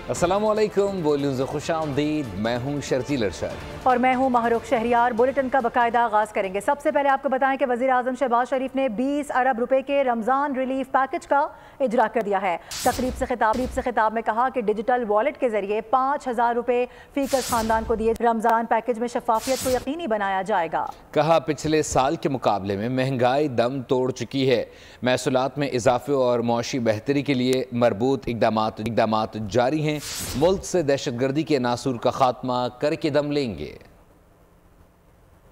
अस्सलामुअलैकुम, बोलूं से खुशामदीद। मैं हूं शर्जील अरशद और मैं हूं महरुख शहरियार। बुलेटिन का बाकायदा आगाज करेंगे। सबसे पहले आपको बताएं कि वज़ीर आज़म शहबाज शरीफ ने 20 अरब रुपए के रमज़ान रिलीफ पैकेज का इजरा कर दिया है। तकरीब से खिताब में कहा कि डिजिटल वॉलेट के जरिए 5000 रुपए फीकस खानदान को दिए। रमज़ान पैकेज में शफाफियत को यकीनी बनाया जाएगा। कहा पिछले साल के मुकाबले में महंगाई दम तोड़ चुकी है। महसूलात में इजाफे और मुआशी बेहतरी के लिए मरबूत इकदामात जारी हैं। मुल्क से दहशतगर्दी के नासूर का खात्मा करके दम लेंगे।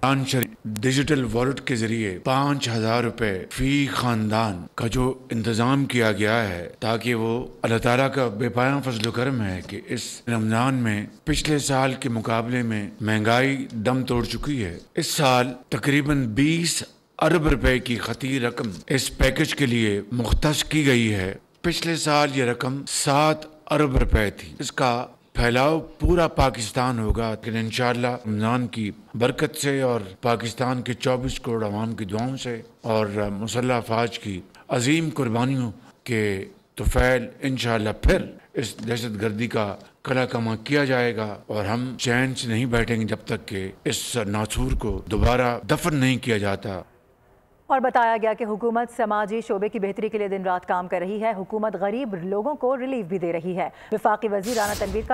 डिजिटल वॉलेट के जरिए 5000 रुपए फी खानदान का जो इंतजाम किया गया है, ताकि वो अल्लाह ताला का बेपाया फजल करम है कि इस रमजान में पिछले साल के मुकाबले में महंगाई दम तोड़ चुकी है। इस साल तकरीबन 20 अरब रुपए की खती रकम इस पैकेज के लिए मुख्तस की गई है। पिछले साल ये रकम 7 अरब रुपए थी। इसका फैलाव पूरा पाकिस्तान होगा, लेकिन इंशाअल्लाह रमज़ान की बरकत से और पाकिस्तान के 24 करोड़ अवाम की दुआओं से और मुसल्लह अफवाज की अजीम कुर्बानियों के तुफैल इंशाअल्लाह फिर इस दहशतगर्दी का कला कमा किया जाएगा और हम चैन से नहीं बैठेंगे जब तक कि इस नासूर को दोबारा दफन नहीं किया जाता। और बताया गया कि हुकूमत समाजी शोबे की बेहतरी के लिए दिन रात काम कर रही है। हुकूमत गरीब लोगों को रिलीफ भी दे रही है। वफाकी वज़ीर राना तनवीर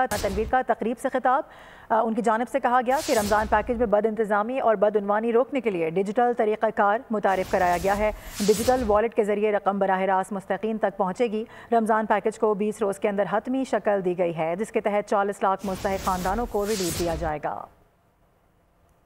का तकरीब से खिताब, उनकी जानिब से कहा गया कि रमज़ान पैकेज में बद इंतज़ामी और बदउनवानी रोकने के लिए डिजिटल तरीक़ाकार मुतारिफ कराया गया है। डिजिटल वॉलेट के जरिए रकम बराह रास्त मुस्तकीन तक पहुँचेगी। रमज़ान पैकेज को 20 रोज़ के अंदर हतमी शक्ल दी गई है, जिसके तहत 40 लाख मुस्तहिक़ खानदानों को रिलीफ दिया जाएगा।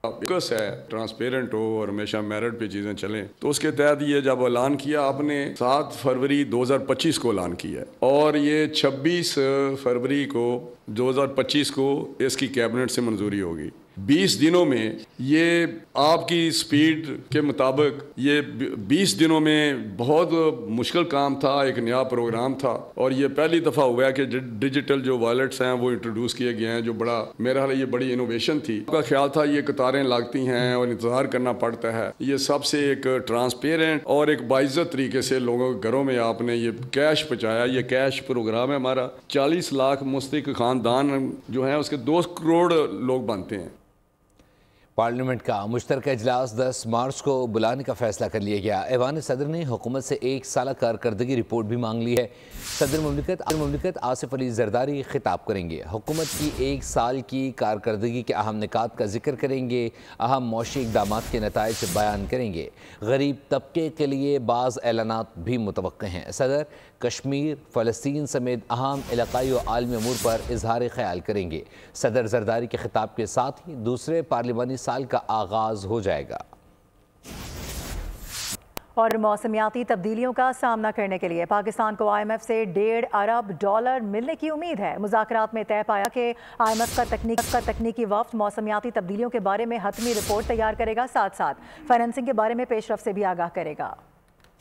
फोकस है ट्रांसपेरेंट हो और हमेशा मेरिट पे चीज़ें चलें, तो उसके तहत ये जब ऐलान किया आपने 7 फरवरी 2025 को ऐलान किया और ये 26 फरवरी को 2025 को इसकी कैबिनेट से मंजूरी होगी। 20 दिनों में ये आपकी स्पीड के मुताबिक ये 20 दिनों में बहुत मुश्किल काम था, एक नया प्रोग्राम था और ये पहली दफ़ा हुआ है कि डिजिटल जो वॉलेट्स हैं वो इंट्रोड्यूस किए गए हैं, जो बड़ा मेरा ख्याल ये बड़ी इनोवेशन थी। आपका ख्याल था ये कतारें लगती हैं और इंतज़ार करना पड़ता है। ये सबसे एक ट्रांसपेरेंट और एक बाइज़्ज़त तरीके से लोगों के घरों में आपने ये कैश पहुँचाया। ये कैश प्रोग्राम है हमारा। 40 लाख मुस्तहिक़ खानदान जो हैं उसके 2 करोड़ लोग बनते हैं। पार्लियामेंट का मुश्तरका इजलास 10 मार्च को बुलाने का फैसला कर लिया गया। ऐवान सदर ने हुकूमत से 1 साल कारकर्दगी रिपोर्ट भी मांग ली है। सदर मुमलिकत आसिफ अली जरदारी खिताब करेंगे। हुकूमत की 1 साल की कारकर्दगी के अहम निकात का जिक्र करेंगे। अहम मौशी इक़दामात के नताइज बयान करेंगे। गरीब तबके के लिए बाज़ ऐलानात भी मुतवक्के हैं। सदर कश्मीर, फ़लस्तीन समेत अहम इलाक़ाई व आलमी अमूर पर इजहार ख्याल करेंगे। सदर जरदारी के खिताब के साथ ही दूसरे पार्लिमानी साल का आगाज़ हो जाएगा। और मौसमियाती तब्दीलियों का सामना करने के लिए पाकिस्तान को IMF से $1.5 अरब मिलने की उम्मीद है। मुज़ाकरात में तय पाया कि IMF का तकनीकी वफ़द मौसमियाती तब्दीलियों के बारे में हतमी रिपोर्ट तैयार करेगा, साथ साथ फाइनेंसिंग के बारे में पेशरफ से भी आगाह करेगा।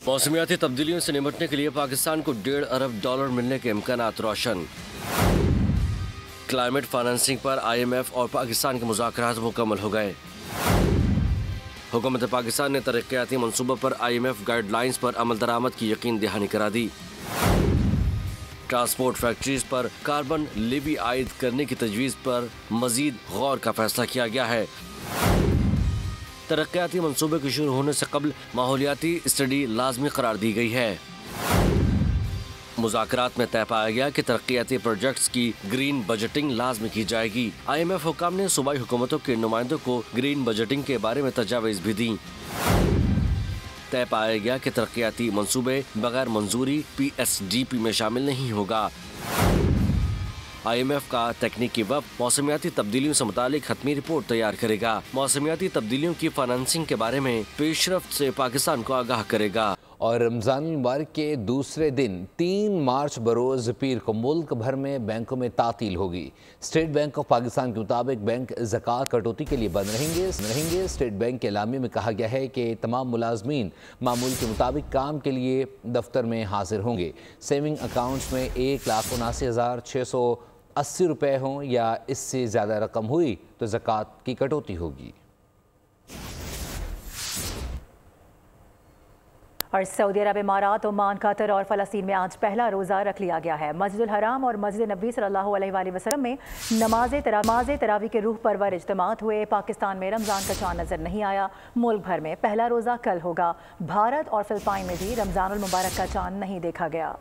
मौसमियाती तब्दीलियों से निपटने के लिए पाकिस्तान को $1.5 अरब मिलने के इम्कानात रोशन। क्लाइमेट फाइनेंसिंग पर IMF और पाकिस्तान के मुज़ाकरात मुकम्मल हो गए। हुकूमत पाकिस्तान ने तरक्याती मनसूबों पर IMF गाइडलाइंस पर अमल दरामद की यकीन दहानी करा दी। ट्रांसपोर्ट फैक्ट्रीज पर कार्बन लेवी आयद करने की तजवीज़ पर मजीद गौर का फैसला किया गया है। तरक्याती मनसूबे के शुरू होने से कबल माहौलियाती स्टडी लाजमी करार दी गई है। मुज़ाकरात में तय पाया गया कि तरक्याती प्रोजेक्ट्स की ग्रीन बजटिंग लाजमी की जाएगी। IMF हुकाम ने सूबाई हुकूमतों के नुमाइंदों को ग्रीन बजटिंग के बारे में तजावीज़ भी दी। तय पाया गया कि तरक्याती मनसूबे बगैर मंजूरी PSDP में शामिल नहीं होगा। IMF का तकनीकी वफ़द मौसमियाती तब्दीलियों से मुतालिक हतमी रिपोर्ट तैयार करेगा। मौसमियाती तब्दीलियों की फाइनेंसिंग के बारे में पेशरफ्त से पाकिस्तान को आगाह करेगा। और रमज़ान मुबारक के दूसरे दिन 3 मार्च बरोज़ पीर को मुल्क भर में बैंकों में तातील होगी। स्टेट बैंक ऑफ पाकिस्तान के मुताबिक बैंक ज़कात कटौती के लिए बंद रहेंगे। स्टेट बैंक के एलामिया में कहा गया है कि तमाम मुलाजमीन मामूल के मुताबिक काम के लिए दफ्तर में हाजिर होंगे। सेविंग अकाउंट्स में 1,79,680 रुपये हों या इससे ज़्यादा रकम हुई तो ज़कात की कटौती होगी। और सऊदी अरब, इमारात, ओमान, कतर और फ़लस्तीन में आज पहला रोज़ा रख लिया गया है। मस्जिदुल हराम और मस्जिद नबी सल्लल्लाहु अलैहि वसल्लम में नमाज तरावी के रूह परवर इज्तिमात हुए। पाकिस्तान में रमज़ान का चाँद नजर नहीं आया। मुल्क भर में पहला रोज़ा कल होगा। भारत और फिलिपाइन में भी रमज़ानुल मुबारक का चाँद नहीं देखा गया।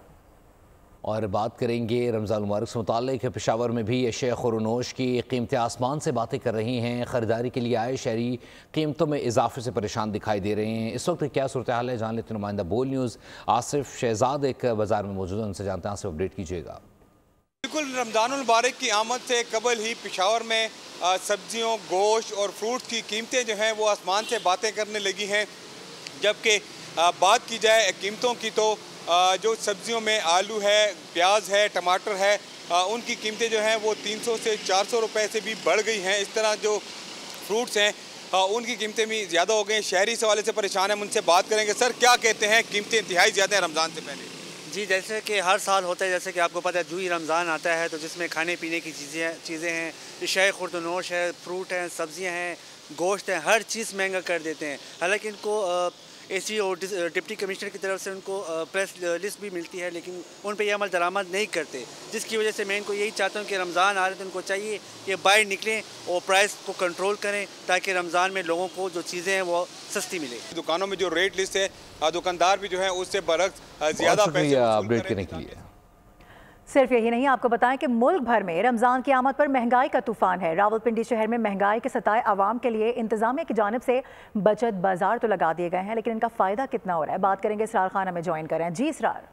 और बात करेंगे रमज़ान मुबारक से मुताल्लिक़। पेशावर में भी अशिया ख़ुरनोश की कीमतें आसमान से बातें कर रही हैं। ख़रीदारी के लिए आए शहरी कीमतों में इजाफे से परेशान दिखाई दे रहे हैं। इस वक्त क्या सूरत हाल है, जान लेते नुमाइंदा बोल न्यूज़ आसिफ शहजाद एक बाज़ार में मौजूद है, उनसे जानते हैं। आसिफ, अपडेट कीजिएगा। बिल्कुल, रमज़ानुल मुबारक की आमद से कबल ही पेशावर में सब्जियों, गोश्त और फ्रूट की कीमतें जो हैं वो आसमान से बातें करने लगी हैं। जबकि बात की जाए कीमतों की तो जो सब्जियों में आलू है, प्याज है, टमाटर है, उनकी कीमतें जो हैं वो 300 से 400 रुपए से भी बढ़ गई हैं। इस तरह जो फ्रूट्स हैं उनकी कीमतें भी ज़्यादा हो गई। शहरी इस हवाले से परेशान हैं, उनसे बात करेंगे। सर, क्या कहते हैं, कीमतें इंतहाई ज़्यादा हैं रमज़ान से पहले? जी, जैसे कि हर साल होता है, जैसे कि आपको पता है जो ही रमज़ान आता है तो जिसमें खाने पीने की चीज़ें हैं, अशिया ख़ुर्दनोश है, फ्रूट हैं, सब्ज़ियाँ हैं, गोश्त हैं, हर चीज़ महंगा कर देते हैं। हालांकि इनको एसी और डिप्टी कमिश्नर की तरफ से उनको प्रेस लिस्ट भी मिलती है, लेकिन उन पर यह अमल दरामद नहीं करते, जिसकी वजह से मैं इनको यही चाहता हूँ कि रमज़ान आ रहे तो उनको चाहिए कि बाहर निकलें और प्राइस को कंट्रोल करें ताकि रमज़ान में लोगों को जो चीज़ें हैं वो सस्ती मिले। दुकानों में जो रेट लिस्ट है दुकानदार भी जो है उससे बरक्स ज़्यादा पैसे अपडेट करने के लिए। सिर्फ यही नहीं, आपको बताएं कि मुल्क भर में रमज़ान की आमद पर महंगाई का तूफान है। रावलपिंडी शहर में महंगाई के सताए आवाम के लिए इंतजामिया की जानिब से बचत बाजार तो लगा दिए गए हैं, लेकिन इनका फ़ायदा कितना हो रहा है, बात करेंगे। इसरार खान हमें ज्वाइन करें। जी इसरार।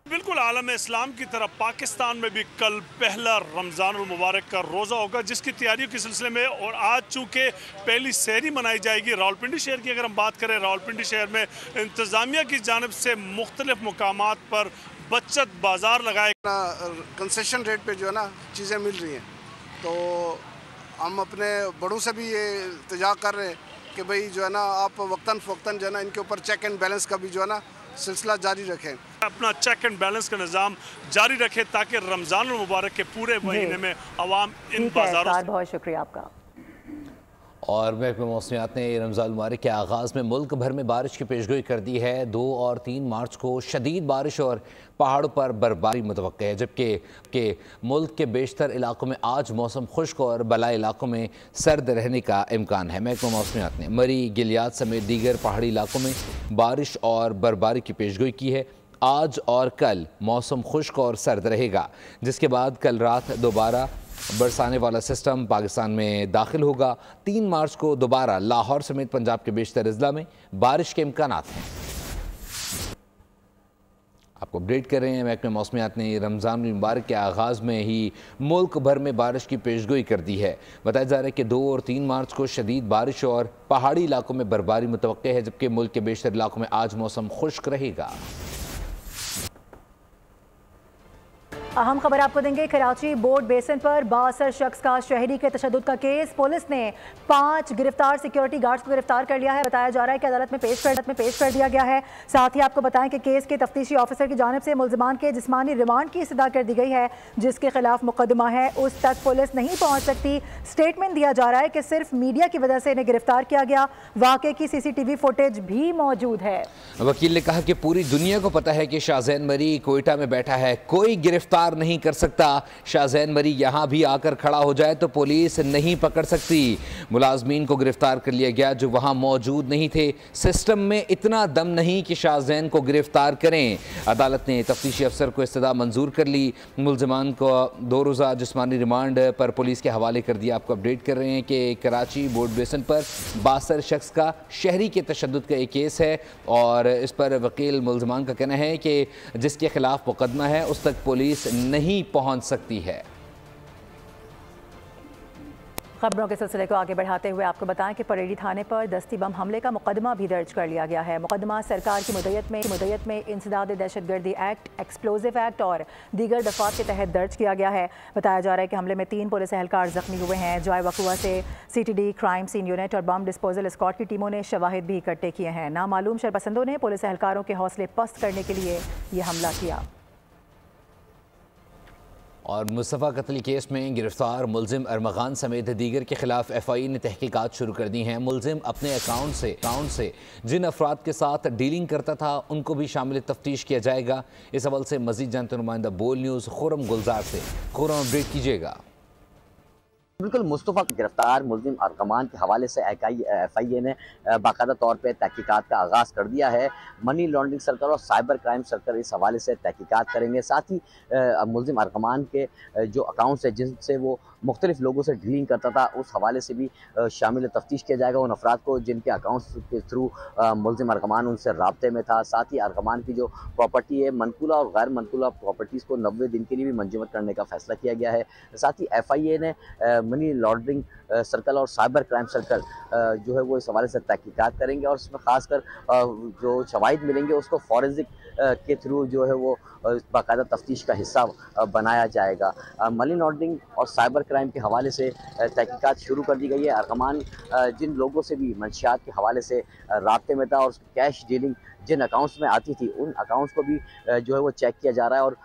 बिल्कुल, आलम इस्लाम की तरफ पाकिस्तान में भी कल पहला रमज़ानुल मुबारक का रोज़ा होगा, जिसकी तैयारियों के सिलसिले में और आज चूँकि पहली सहरी मनाई जाएगी रावलपिंडी शहर की। अगर हम बात करें रावलपिंडी शहर में इंतज़ामिया की जानिब से मुख्तलिफ मुकामात पर बचत बाजार लगाए कंसेशन रेट पे जो है ना चीज़ें मिल रही हैं, तो हम अपने बड़ों से भी ये इल्तिजा कर रहे हैं कि भाई जो है ना आप वक्तन फ़वक्तन जो है ना इनके ऊपर चेक एंड बैलेंस का भी जो है ना सिलसिला जारी रखें, अपना चेक एंड बैलेंस का निज़ाम जारी रखें ताकि रमज़ानुल मुबारक के पूरे महीने में आवाम इन बाजारों से। बहुत शुक्रिया आपका। और महकमा मौसमियात ने रमज़ान मुबारक के आगाज़ में मुल्क भर में बारिश की पेशगोई कर दी है। 2 और 3 मार्च को शदीद बारिश और पहाड़ों पर बर्फबारी मुतवक्के है, जबकि मुल्क के बेशतर इलाकों में आज मौसम खुश्क और बलाई इलाकों में सर्द रहने का इम्कान है। महकमा मौसमियात ने मरी, गिलियात समेत दीगर पहाड़ी इलाकों में बारिश और बर्फबारी की पेशगोई की है। आज और कल मौसम खुश्क और सर्द रहेगा, जिसके बाद कल रात दोबारा बरसाने वाला सिस्टम पाकिस्तान में दाखिल होगा। 3 मार्च को दोबारा लाहौर समेत पंजाब के बेशतर अजला में बारिश के इम्कानात हैं। आपको अपडेट कर रहे हैं, महकमा मौसमियात ने रमज़ान मुबारक के आगाज़ में ही मुल्क भर में बारिश की पेशगोई कर दी है। बताया जा रहा है कि 2 और 3 मार्च को शदीद बारिश और पहाड़ी इलाकों में बर्फबारी मुतवक्के है, जबकि मुल्क के बेशतर इलाकों में आज मौसम खुश्क रहेगा। अहम खबर आपको देंगे। कराची बोर्ड बेसिन पर 62 शख्स का शहरी के तशद्दुद का केस। पुलिस ने 5 गिरफ्तार सिक्योरिटी गार्ड्स को गिरफ्तार कर लिया है। बताया जा रहा है कि अदालत में पेश कर दिया गया है। साथ ही आपको बताएं कि केस के तफ्तीशी ऑफिसर की जानिब से मुल्जिमान के जिस्मानी रिमांड की इस्तदा कर दी गई है। जिसके खिलाफ मुकदमा है उस तक पुलिस नहीं पहुंच सकती। स्टेटमेंट दिया जा रहा है कि सिर्फ मीडिया की वजह से इन्हें गिरफ्तार किया गया। वाक़े की CCTV फुटेज भी मौजूद है। वकील ने कहा कि पूरी दुनिया को पता है कि शाहजैन मरी कोयटा में बैठा है, कोई गिरफ्तार नहीं कर सकता। शाहजैन मरी यहां भी आकर खड़ा हो जाए तो पुलिस नहीं पकड़ सकती। मुलाजमीन को गिरफ्तार कर लिया गया जो वहां मौजूद नहीं थे। सिस्टम में इतना दम नहीं कि शाहजैन को गिरफ्तार करें। अदालत ने तफ्तीशी अफसर को इस्तदा मंजूर कर ली। मुल्जिमान को 2 रोज़ा जिस्मानी रिमांड पर पुलिस के हवाले कर दिया। आपको अपडेट कर रहे हैं कि कराची बोर्ड बेसिन पर 62 शख्स का शहरी के तशद्दुद का एक केस है और इस पर वकील मुल्जिमान का कहना है कि जिसके खिलाफ मुकदमा है उस तक पुलिस नहीं पहुंच सकती है। खबरों के सिलसिले को आगे बढ़ाते हुए आपको बताएं कि परेडी थाने पर दस्ती बम हमले का मुकदमा भी दर्ज कर लिया गया है। मुकदमा सरकार की मुद्दत में इंसदाद दहशतगर्दी एक्ट, एक्सप्लोजिव एक्ट और दीगर दफात के तहत दर्ज किया गया है। बताया जा रहा है कि हमले में 3 पुलिस एहलकार जख्मी हुए हैं। जाए वकुआ से CTD, क्राइम सीन यूनिट और बम डिस्पोजल स्क्वाड की टीमों ने शवाहिद भी इकट्ठे किए हैं। नामालूम शरपसंदों ने पुलिस एहलकारों के हौसले पस्त करने के लिए यह हमला किया। और मुस्तफ़ा कत्ल केस में गिरफ्तार मुलजिम अरमगान समेत दीगर के खिलाफ FIA ने तहकीकात शुरू कर दी हैं। मुलजिम अपने अकाउंट से जिन अफराद के साथ डीलिंग करता था उनको भी शामिल तफ्तीश किया जाएगा। इस हवाले से मजीद जानते नुमाइंदा बोल न्यूज़ खुरम गुलजार से। खुरम अपडेट कीजिएगा। बिल्कुल, मुस्तफ़ा गिरफ्तार मुलजिम अरकमान के हवाले से FIA ने बाकायदा तौर पर तहकीकात का आगाज़ कर दिया है। मनी लॉन्ड्रिंग सर्कल और साइबर क्राइम सर्कल इस हवाले से तहकीकात करेंगे। साथ ही मुलजिम अरकमान के जो अकाउंट्स है जिनसे वो मुख्तलिफ लोगों से डीलिंग करता था उस हवाले से भी शामिल तफ्तीश किया जाएगा। उन अफराद को जिनके अकाउंट्स के थ्रू मुलजिम अरकमान उनसे राब्ते में था। साथ ही अरकमान की जो प्रॉपर्टी है मनकूला और गैर मनकूला प्रॉपर्टीज़ को 90 दिन के लिए भी मंजूर करने का फैसला किया गया है। साथ ही FIA ने मनी लॉन्ड्रिंग सर्कल और साइबर क्राइम सर्कल जो है वो इस हवाले से तहकीकात करेंगे और इसमें ख़ासकर जो शवाहिद मिलेंगे उसको फॉरेंसिक के थ्रू जो है वो बाकायदा तफ्तीश का हिस्सा बनाया जाएगा। मनी लॉन्ड्रिंग और साइबर क्राइम के हवाले से तहकीकात शुरू कर दी गई है। अरकमान जिन लोगों से भी मंशियात के हवाले से राब्ते में था और कैश डीलिंग जिन अकाउंट्स में आती थी उन अकाउंट्स को भी जो है वो चेक किया जा रहा है और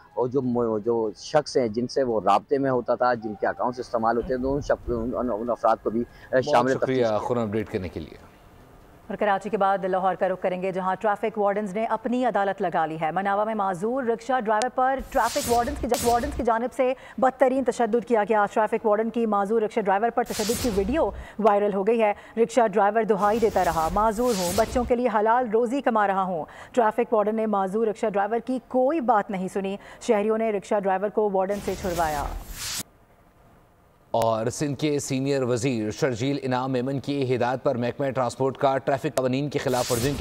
जो शख्स हैं जिनसे वो राब्ते में होता था, जिनके अकाउंट्स इस्तेमाल होते हैं, तो उन अफराद को भी शामिल। शुक्रिया खुरम अपडेट करने के लिए। और कराची के बाद लाहौर का रुख करेंगे जहां ट्रैफिक वार्डन्स ने अपनी अदालत लगा ली है। मनावा में माजूर रिक्शा ड्राइवर पर ट्रैफिक वार्डन्स की जानिब से बदतरीन तशद्दुद किया गया। ट्रैफिक वार्डन की माजूर रिक्शा ड्राइवर पर तशद्दुद की वीडियो वायरल हो गई है। रिक्शा ड्राइवर दुहाई देता रहा, माजूर हूँ, बच्चों के लिए हलाल रोजी कमा रहा हूँ। ट्रैफिक वार्डन ने माजूर रिक्शा ड्राइवर की कोई बात नहीं सुनी। शहरियों ने रिक्शा ड्राइवर को वार्डन से छुड़वाया। और सिंध के सीनियर वजीर शर्जील इनाम मेमन की हिदायत पर महकमा ट्रांसपोर्ट का ट्रैफिक कवानीन के खिलाफ वर्जिंग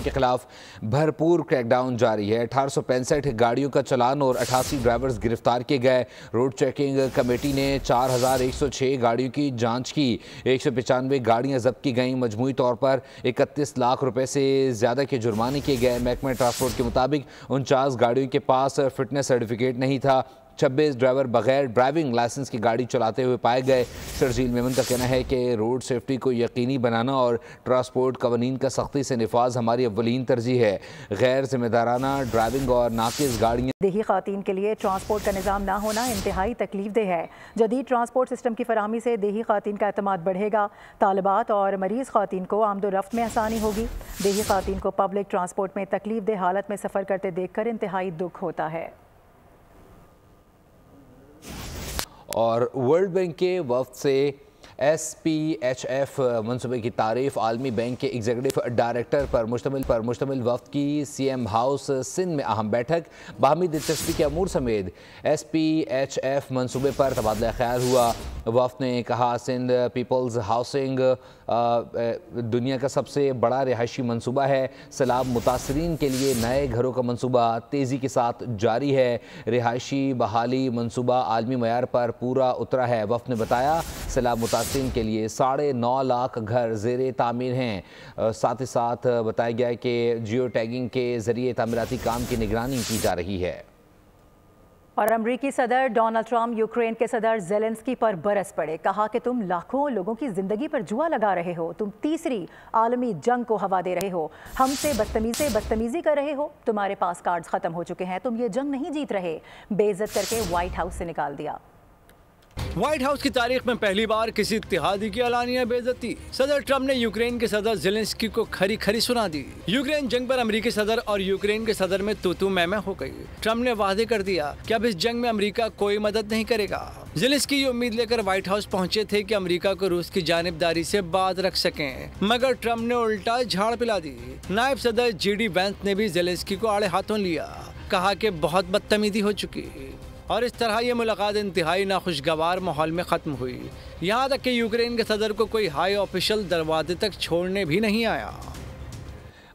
के खिलाफ भरपूर क्रैकडाउन जारी है। 1865 गाड़ियों का चलान और 88 ड्राइवर्स गिरफ्तार किए गए। रोड चेकिंग कमेटी ने 4106 गाड़ियों की जांच की। 195 गाड़ियां जब्त की गईं। मजमूई तौर पर 31 लाख रुपए से ज़्यादा के जुर्माने किए गए। महकमा ट्रांसपोर्ट के मुताबिक 49 गाड़ियों के पास फिटनेस सर्टिफिकेट नहीं था। 26 ड्राइवर बगैर ड्राइविंग लाइसेंस की गाड़ी चलाते हुए पाए गए। शर्जील मेमन का कहना है कि रोड सेफ्टी को यकीनी बनाना और ट्रांसपोर्ट कवानीन का सख्ती से निफाज हमारी अव्वलीन तरजीह है। गैर जिम्मेदाराना ड्राइविंग और नाकिस गाड़ियाँ। देही खातीन के लिए ट्रांसपोर्ट का निज़ाम ना होना इंतहाई तकलीफदेह है। जदीद ट्रांसपोर्ट सिस्टम की फराहमी से देही खातीन का एतमाद बढ़ेगा। तालिबात और मरीज़ खातीन को आमदोरफ्त में आसानी होगी। देही खातीन को पब्लिक ट्रांसपोर्ट में तकलीफदेह हालत में सफ़र करते देखकर इंतहाई दुख होता है। और वर्ल्ड बैंक के वफ्द से SPHF मनसूबे की तारीफ। आलमी बैंक के एग्जीक्यूटिव डायरेक्टर पर मुश्तमिल वफ्द की CM हाउस सिंध में अहम बैठक। बाहमी दिलचस्पी के अमूर समेत SPHF मनसूबे पर तबादला ख्याल हुआ। वफ्द ने कहा सिंध पीपल्स हाउसिंग दुनिया का सबसे बड़ा रिहायशी मनसूबा है। सैलाब मुतासरीन के लिए नए घरों का मनसूबा तेज़ी के साथ जारी है। रिहायशी बहाली मनसूबा आलमी मयार पर पूरा उतरा है। वफ्द ने बताया सैलाब मुतासरीन के लिए 9.5 लाख घर ज़ेरे तामीर हैं। साथ ही साथ बताया गया कि जियो टैगिंग के ज़रिए तामीराती काम की निगरानी की जा रही है। और अमरीकी सदर डोनाल्ड ट्रंप यूक्रेन के सदर ज़ेलेंस्की पर बरस पड़े। कहा कि तुम लाखों लोगों की जिंदगी पर जुआ लगा रहे हो, तुम तीसरी आलमी जंग को हवा दे रहे हो, हमसे बदतमीजी कर रहे हो, तुम्हारे पास कार्ड्स खत्म हो चुके हैं, तुम ये जंग नहीं जीत रहे। बेइज्जत करके व्हाइट हाउस से निकाल दिया। व्हाइट हाउस की तारीख में पहली बार किसी इत्तेहादी की एलानिया बेइज्जती। सदर ट्रंप ने यूक्रेन के सदर ज़ेलेंस्की को खरी खरी सुना दी। यूक्रेन जंग पर अमेरिकी सदर और यूक्रेन के सदर में तू मैं हो गई। ट्रंप ने वादे कर दिया कि अब इस जंग में अमेरिका कोई मदद नहीं करेगा। ज़ेलेंस्की ये उम्मीद लेकर व्हाइट हाउस पहुंचे थे कि अमेरिका को रूस की जानिबदारी से बात रख सकें, मगर ट्रंप ने उल्टा झाड़ पिला दी। नायब सदर JD वैंस ने भी ज़ेलेंस्की को आड़े हाथों लिया, कहा कि बहुत बदतमीजी हो चुकी। और इस तरह ये मुलाकात इंतहाई नाखुशगवार माहौल में ख़त्म हुई। यहाँ तक कि यूक्रेन के सदर को कोई हाई ऑफिशियल दरवाजे तक छोड़ने भी नहीं आया।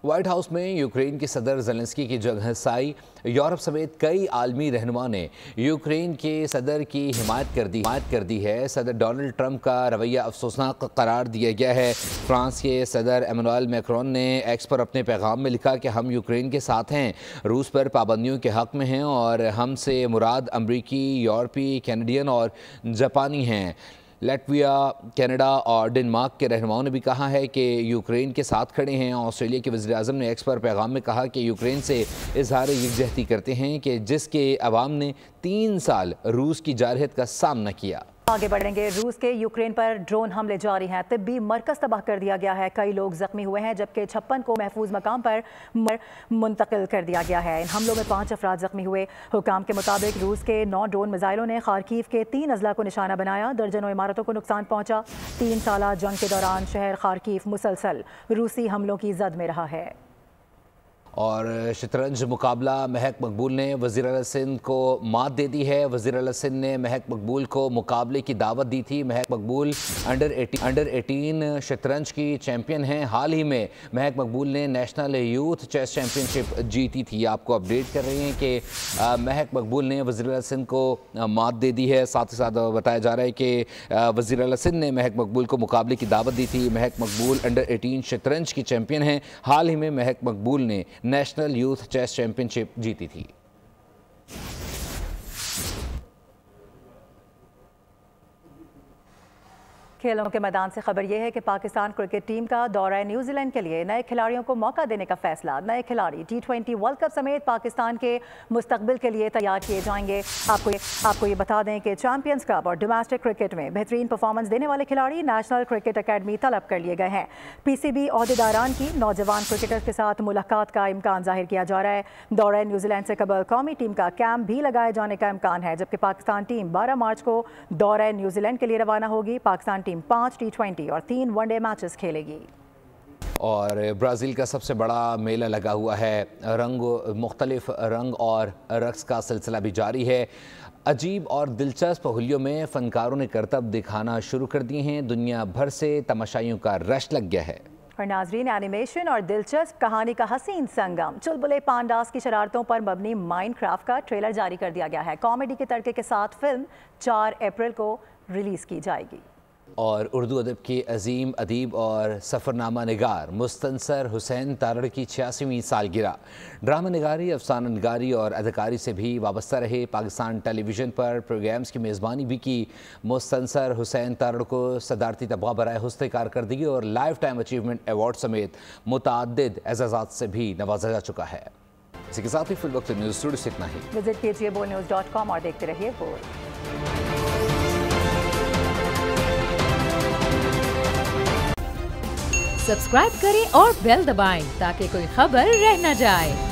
व्हाइट हाउस में यूक्रेन के सदर ज़ेलेंस्की की जगह साई यूरोप समेत कई आलमी रहनुमा ने यूक्रेन के सदर की हिमायत कर दी है। सदर डोनाल्ड ट्रंप का रवैया अफसोसनाक करार दिया गया है। फ्रांस के सदर इमैनुअल मैक्रोन ने एक्स पर अपने पैगाम में लिखा कि हम यूक्रेन के साथ हैं, रूस पर पाबंदियों के हक़ में हैं और हमसे मुराद अमरीकी, यूरोपी, कैनेडियन और जापानी हैं। लैटविया, कनाडा और डेनमार्क के रहनुमाओं ने भी कहा है कि यूक्रेन के साथ खड़े हैं। ऑस्ट्रेलिया के वज़ीर-ए-आज़म ने एक्स पर पैगाम में कहा कि यूक्रेन से इजहार यकजहती करते हैं कि जिसके अवाम ने 3 साल रूस की जारहत का सामना किया। आगे बढ़ेंगे। रूस के यूक्रेन पर ड्रोन हमले जारी हैं। तिब्बी मरकज तबाह कर दिया गया है। कई लोग जख्मी हुए हैं, जबकि 56 को महफूज मकाम पर मुंतकिल कर दिया गया है। इन हमलों में 5 अफराद जख्मी हुए। हुकाम के मुताबिक रूस के 9 ड्रोन मिसाइलों ने खारकीव के 3 अजला को निशाना बनाया। दर्जनों इमारतों को नुकसान पहुंचा। 3 साला जंग के दौरान शहर खारकीव मुसलसल रूसी हमलों की जद में रहा है। और शतरंज मुकाबला महक मकबूल ने वज़ीर आला सिंध को मात दे दी है। वज़ीर आला सिंध ने महक मकबूल को मुकाबले की दावत दी थी। महक मकबूल अंडर 18 शतरंज की चैम्पियन हैं। हाल ही में महक मकबूल ने नेशनल यूथ चेस चैम्पियनशिप जीती थी। आपको अपडेट कर रहे हैं कि महक मकबूल ने वज़ीर आला सिंध को मात दे दी है। साथ ही साथ बताया जा रहा है कि वज़ीर आला सिंध ने महक मकबूल को मुकाबले की दावत दी थी। महक मकबूल अंडर 18 शतरंज की चैम्पियन हैं। हाल ही में महक मकबूल ने नेशनल यूथ चेस चैंपियनशिप जीती थी। खेलों के मैदान से खबर यह है कि पाकिस्तान क्रिकेट टीम का दौरा न्यूजीलैंड के लिए नए खिलाड़ियों को मौका देने का फैसला। नए खिलाड़ी T20 वर्ल्ड कप समेत पाकिस्तान के मुस्तकबिल के लिए तैयार किए जाएंगे। आपको ये बता दें कि चैंपियंस कप और डोमेस्टिक क्रिकेट में बेहतरीन परफॉर्मेंस देने वाले खिलाड़ी नेशनल क्रिकेट अकेडमी तलब कर लिए गए हैं। PCB ओहदेदारान की नौजवान क्रिकेटर्स के साथ मुलाकात का इम्कान जाहिर किया जा रहा है। दौरा न्यूजीलैंड से कबल कौमी टीम का कैंप भी लगाए जाने का इम्कान है, जबकि पाकिस्तान टीम 12 मार्च को दौरा न्यूजीलैंड के लिए रवाना होगी। पाकिस्तान टीम 5 T20 और 3 वनडे मैचेस खेलेगी। और ब्राज़ील का सबसे बड़ा मेला लगा हुआ है। मुख्तलिफ रंग और रक्स का सिलसिला भी जारी है। अजीब और दिलचस्प होलियों में फ़नकारों ने करतब दिखाना शुरू कर दिए हैं। दुनिया भर से तमाशाइयों का रश लग गया है। और नाजरीन, एनिमेशन और दिलचस्प कहानी का हसीन संगम चुलबुले पांडास की शरारतों पर मबनी माइनक्राफ्ट का ट्रेलर जारी कर दिया गया है। कॉमेडी के तड़के के साथ फिल्म 4 अप्रैल को रिलीज़ की जाएगी। और उर्दू अदब के अजीम अदीब और सफ़रनामा निगार मुस्तनसर हुसैन तारड़ की 86वीं सालगिरह। ड्रामा निगारी, अफसाना निगारी और अदाकारी से भी वाबस्ता रहे। पाकिस्तान टेलीविज़न पर प्रोग्राम्स की मेज़बानी भी की। मुस्तनसर हुसैन तारड़ को सदारती तबगा बराए हुस्न कारकर्दगी और लाइफ टाइम अचीवमेंट अवार्ड समेत मुतअद्दिद एज़ाज़ात से भी नवाजा जा चुका है। इसी के साथ ही फिल वक्त न्यूज़ स्टूडियो से इतना ही। विजिट कीजिए boldnews.com और देखते रहिए बोल्ड। सब्सक्राइब करें और बेल दबाएं ताकि कोई खबर रह न जाए।